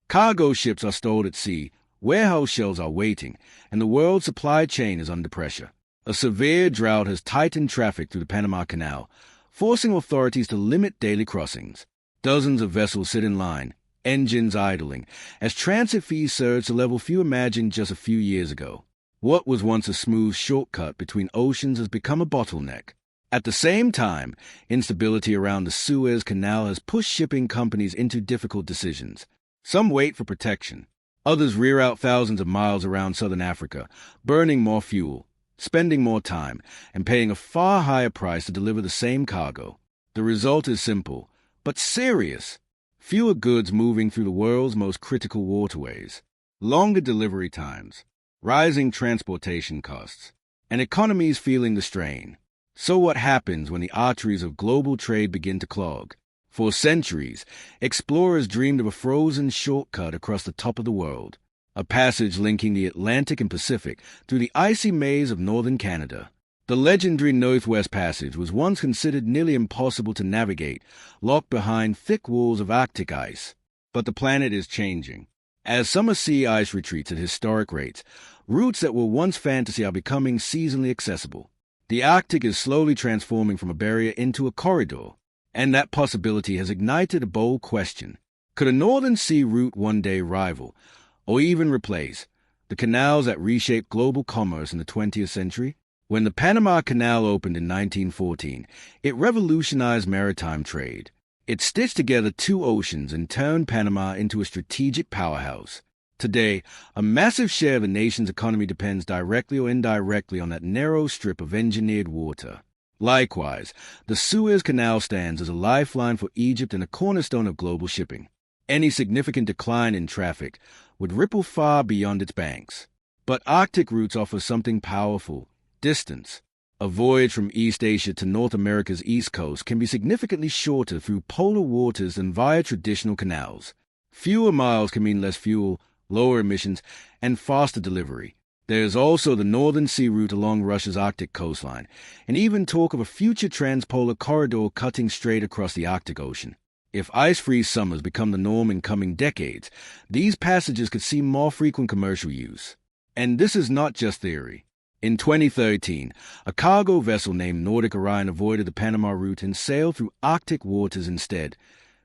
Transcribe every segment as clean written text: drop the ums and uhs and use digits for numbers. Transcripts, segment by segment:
Cargo ships are stored at sea, warehouse shelves are waiting, and the world's supply chain is under pressure. A severe drought has tightened traffic through the Panama Canal, forcing authorities to limit daily crossings. Dozens of vessels sit in line, engines idling, as transit fees surge to a level few imagined just a few years ago. What was once a smooth shortcut between oceans has become a bottleneck. At the same time, instability around the Suez Canal has pushed shipping companies into difficult decisions. Some wait for protection. Others reroute thousands of miles around southern Africa, burning more fuel, spending more time, and paying a far higher price to deliver the same cargo. The result is simple, but serious. Fewer goods moving through the world's most critical waterways, longer delivery times, rising transportation costs, and economies feeling the strain. So what happens when the arteries of global trade begin to clog? For centuries, explorers dreamed of a frozen shortcut across the top of the world, a passage linking the Atlantic and Pacific through the icy maze of northern Canada. The legendary Northwest Passage was once considered nearly impossible to navigate, locked behind thick walls of Arctic ice. But the planet is changing. As summer sea ice retreats at historic rates, routes that were once fantasy are becoming seasonally accessible. The Arctic is slowly transforming from a barrier into a corridor, and that possibility has ignited a bold question. Could a northern sea route one day rival, or even replace, the canals that reshaped global commerce in the 20th century? When the Panama Canal opened in 1914, it revolutionized maritime trade. It stitched together two oceans and turned Panama into a strategic powerhouse. Today, a massive share of the nation's economy depends directly or indirectly on that narrow strip of engineered water. Likewise, the Suez Canal stands as a lifeline for Egypt and a cornerstone of global shipping. Any significant decline in traffic would ripple far beyond its banks. But Arctic routes offer something powerful: distance. A voyage from East Asia to North America's east coast can be significantly shorter through polar waters than via traditional canals. Fewer miles can mean less fuel, lower emissions, and faster delivery. There is also the northern sea route along Russia's Arctic coastline, and even talk of a future transpolar corridor cutting straight across the Arctic Ocean. If ice-free summers become the norm in coming decades, these passages could see more frequent commercial use. And this is not just theory. In 2013, a cargo vessel named Nordic Orion avoided the Panama route and sailed through Arctic waters instead,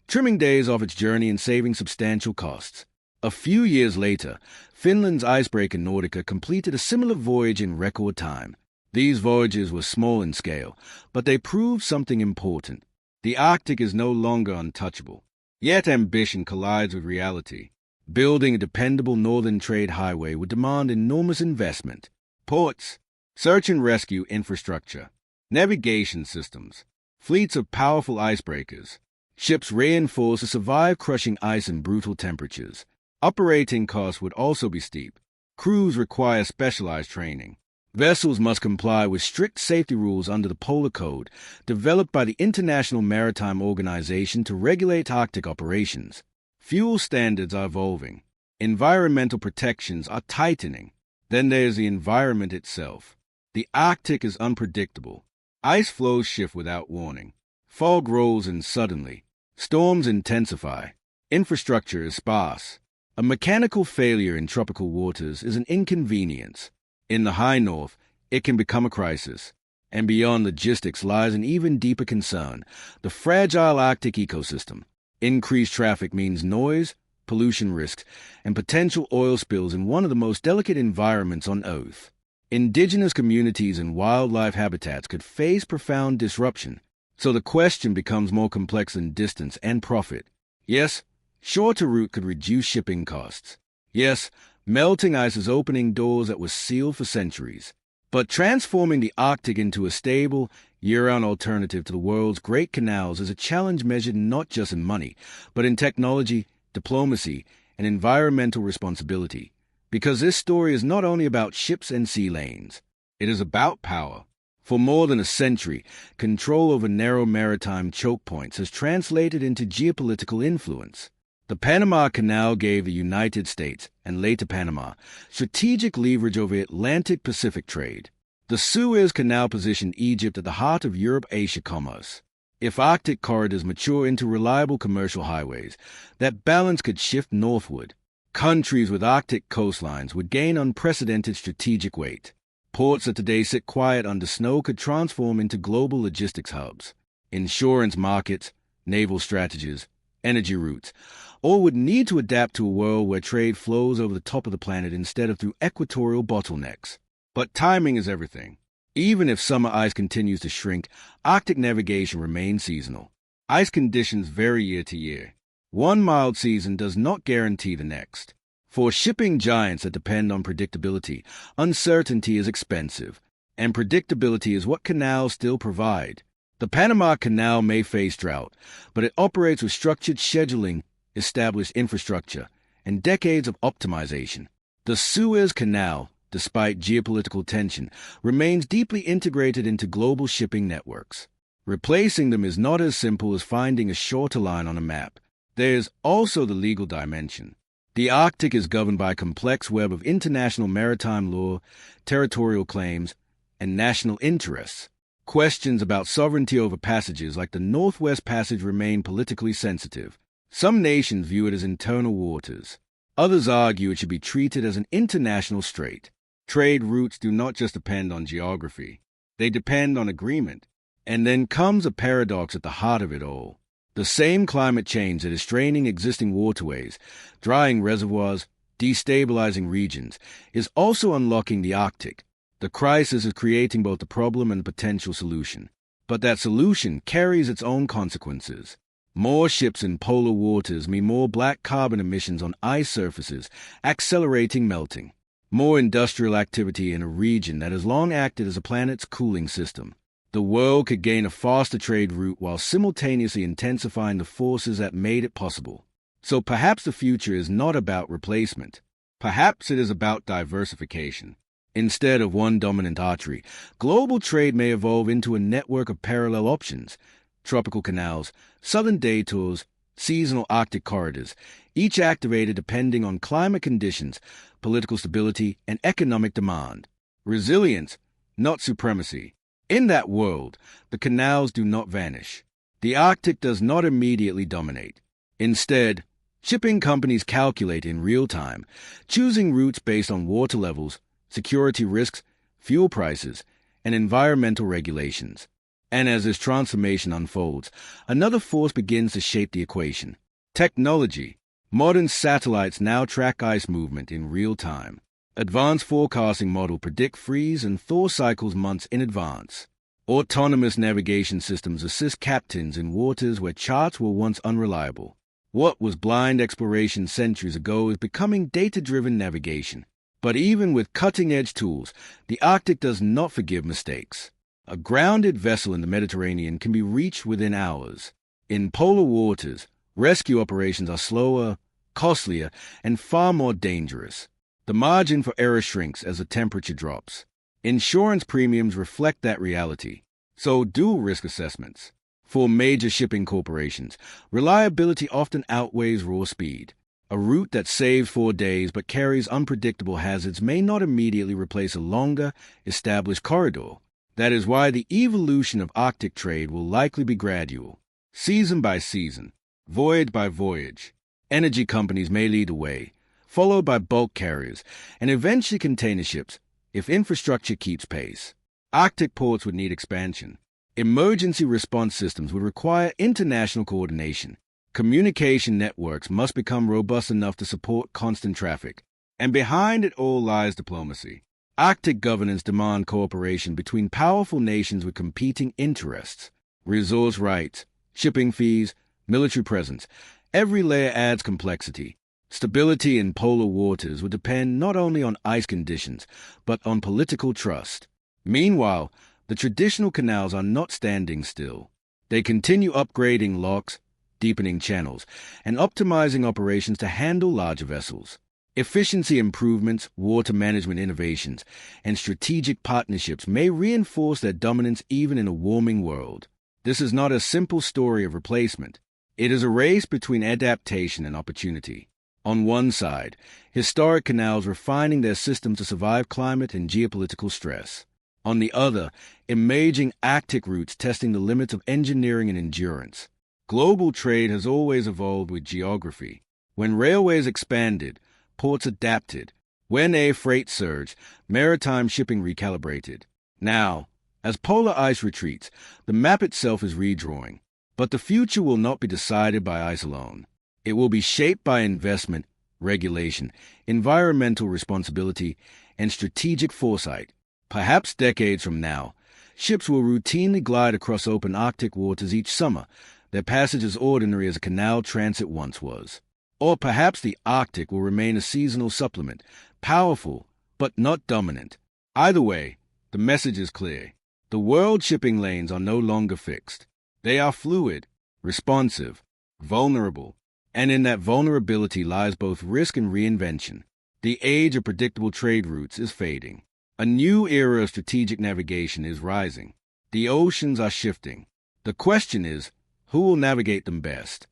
trimming days off its journey and saving substantial costs. A few years later, Finland's icebreaker Nordica completed a similar voyage in record time. These voyages were small in scale, but they proved something important. The Arctic is no longer untouchable. Yet ambition collides with reality. Building a dependable northern trade highway would demand enormous investment. Ports, search and rescue infrastructure, navigation systems, fleets of powerful icebreakers, ships reinforced to survive crushing ice and brutal temperatures. Operating costs would also be steep. Crews require specialized training. Vessels must comply with strict safety rules under the Polar Code, developed by the International Maritime Organization to regulate Arctic operations. Fuel standards are evolving. Environmental protections are tightening. Then there's the environment itself. The Arctic is unpredictable. Ice flows shift without warning. Fog rolls in suddenly. Storms intensify. Infrastructure is sparse. A mechanical failure in tropical waters is an inconvenience. In the high north, it can become a crisis. And beyond logistics lies an even deeper concern: the fragile Arctic ecosystem. Increased traffic means noise, pollution risks, and potential oil spills in one of the most delicate environments on Earth. Indigenous communities and wildlife habitats could face profound disruption. So the question becomes more complex than distance and profit. Yes, shorter route could reduce shipping costs. Yes, melting ice is opening doors that were sealed for centuries. But transforming the Arctic into a stable, year-round alternative to the world's great canals is a challenge measured not just in money, but in technology, diplomacy, and environmental responsibility. Because this story is not only about ships and sea lanes, it is about power. For more than a century, control over narrow maritime choke points has translated into geopolitical influence. The Panama Canal gave the United States, and later Panama, strategic leverage over Atlantic-Pacific trade. The Suez Canal positioned Egypt at the heart of Europe-Asia commerce. If Arctic corridors mature into reliable commercial highways, that balance could shift northward. Countries with Arctic coastlines would gain unprecedented strategic weight. Ports that today sit quiet under snow could transform into global logistics hubs. Insurance markets, naval strategies, energy routes, all would need to adapt to a world where trade flows over the top of the planet instead of through equatorial bottlenecks. But timing is everything. Even if summer ice continues to shrink, Arctic navigation remains seasonal. Ice conditions vary year to year. One mild season does not guarantee the next. For shipping giants that depend on predictability, uncertainty is expensive, and predictability is what canals still provide. The Panama Canal may face drought, but it operates with structured scheduling, established infrastructure, and decades of optimization. The Suez Canal, despite geopolitical tension, remains deeply integrated into global shipping networks. Replacing them is not as simple as finding a shorter line on a map. There's also the legal dimension. The Arctic is governed by a complex web of international maritime law, territorial claims, and national interests. Questions about sovereignty over passages like the Northwest Passage remain politically sensitive. Some nations view it as internal waters. Others argue it should be treated as an international strait. Trade routes do not just depend on geography. They depend on agreement. And then comes a paradox at the heart of it all. The same climate change that is straining existing waterways, drying reservoirs, destabilizing regions, is also unlocking the Arctic. The crisis is creating both the problem and the potential solution. But that solution carries its own consequences. More ships in polar waters mean more black carbon emissions on ice surfaces, accelerating melting. More industrial activity in a region that has long acted as a planet's cooling system. The world could gain a faster trade route while simultaneously intensifying the forces that made it possible. So perhaps the future is not about replacement. Perhaps it is about diversification. Instead of one dominant artery, global trade may evolve into a network of parallel options. Tropical canals, southern detours, seasonal Arctic corridors, each activated depending on climate conditions, political stability, and economic demand. Resilience, not supremacy. In that world, the canals do not vanish. The Arctic does not immediately dominate. Instead, shipping companies calculate in real time, choosing routes based on water levels, security risks, fuel prices, and environmental regulations. And as this transformation unfolds, another force begins to shape the equation. Technology. Modern satellites now track ice movement in real time. Advanced forecasting models predict freeze and thaw cycles months in advance. Autonomous navigation systems assist captains in waters where charts were once unreliable. What was blind exploration centuries ago is becoming data-driven navigation. But even with cutting-edge tools, the Arctic does not forgive mistakes. A grounded vessel in the Mediterranean can be reached within hours. In polar waters, rescue operations are slower, costlier, and far more dangerous. The margin for error shrinks as the temperature drops. Insurance premiums reflect that reality. So do risk assessments. For major shipping corporations, reliability often outweighs raw speed. A route that saves 4 days but carries unpredictable hazards may not immediately replace a longer, established corridor. That is why the evolution of Arctic trade will likely be gradual, season by season, voyage by voyage. Energy companies may lead the way, followed by bulk carriers, and eventually container ships, if infrastructure keeps pace. Arctic ports would need expansion. Emergency response systems would require international coordination. Communication networks must become robust enough to support constant traffic. And behind it all lies diplomacy. Arctic governance demands cooperation between powerful nations with competing interests. Resource rights, shipping fees, military presence. Every layer adds complexity. Stability in polar waters would depend not only on ice conditions, but on political trust. Meanwhile, the traditional canals are not standing still. They continue upgrading locks, deepening channels, and optimizing operations to handle larger vessels. Efficiency improvements, water management innovations, and strategic partnerships may reinforce their dominance even in a warming world. This is not a simple story of replacement. It is a race between adaptation and opportunity. On one side, historic canals refining their systems to survive climate and geopolitical stress. On the other, emerging Arctic routes testing the limits of engineering and endurance. Global trade has always evolved with geography. When railways expanded, ports adapted. When air freight surged, maritime shipping recalibrated. Now, as polar ice retreats, the map itself is redrawing. But the future will not be decided by ice alone. It will be shaped by investment, regulation, environmental responsibility, and strategic foresight. Perhaps decades from now, ships will routinely glide across open Arctic waters each summer, their passage as ordinary as a canal transit once was. Or perhaps the Arctic will remain a seasonal supplement, powerful but not dominant. Either way, the message is clear. The world shipping lanes are no longer fixed. They are fluid, responsive, vulnerable, and in that vulnerability lies both risk and reinvention. The age of predictable trade routes is fading. A new era of strategic navigation is rising. The oceans are shifting. The question is, who will navigate them best?